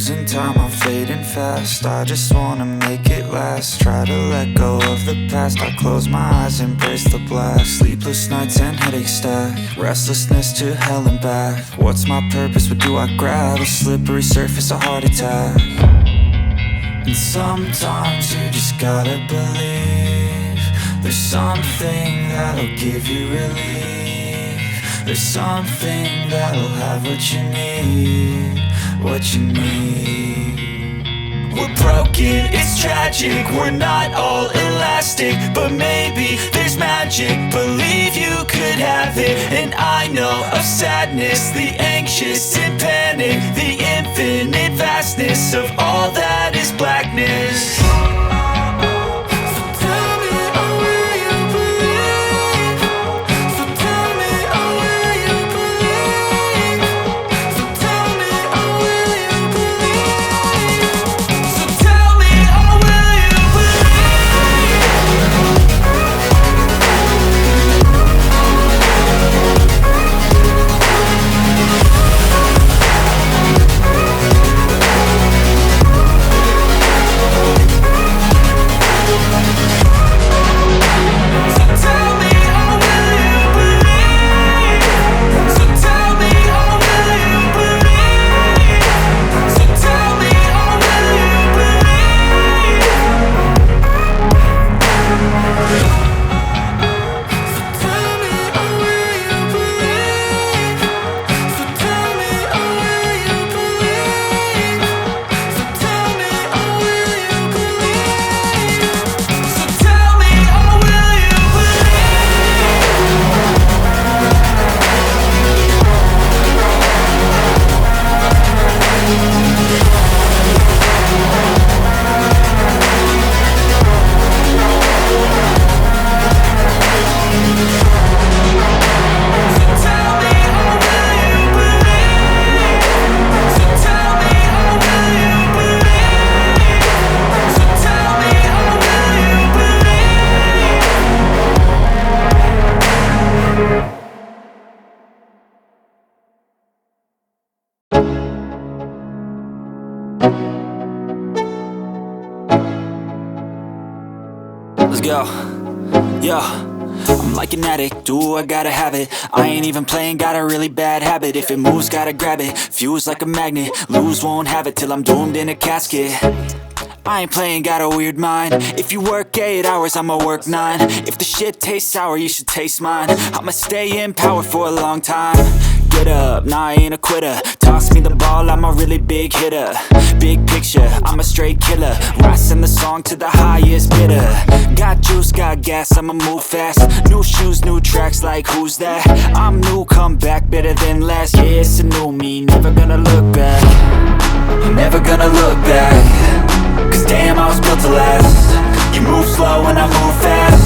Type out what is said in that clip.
losing time, I'm fading fast. I just wanna make it last. Try to let go of the past. I close my eyes, embrace the blast. Sleepless nights and headaches stack. Restlessness to hell and back. What's my purpose, what do I grab? A slippery surface, a heart attack. And sometimes you just gotta believe there's something that'll give you relief. There's something that'll have what you need, what you need. We're broken, it's tragic, we're not all elastic, but maybe there's magic. Believe you could have it, and I know of sadness, the anxious and panic, the infinite vastness of all that is blackness. Let's go. Yo, I'm like an addict, ooh, I gotta have it. I ain't even playing, got a really bad habit. If it moves, gotta grab it, fuse like a magnet. Lose, won't have it till I'm doomed in a casket. I ain't playing, got a weird mind. If you work 8 hours, I'ma work 9. If the shit tastes sour, you should taste mine. I'ma stay in power for a long time. Get up, nah, I ain't a quitter. Toss me the ball, I'm a really big hitter. Big picture, I'm a straight killer. Rising the song to the highest bidder. Got juice, got gas, I'ma move fast. New shoes, new tracks, like who's that? I'm new, come back, better than last. Yeah, it's a new me, never gonna look back. Never gonna look back. Cause damn, I was built to last. You move slow and I move fast.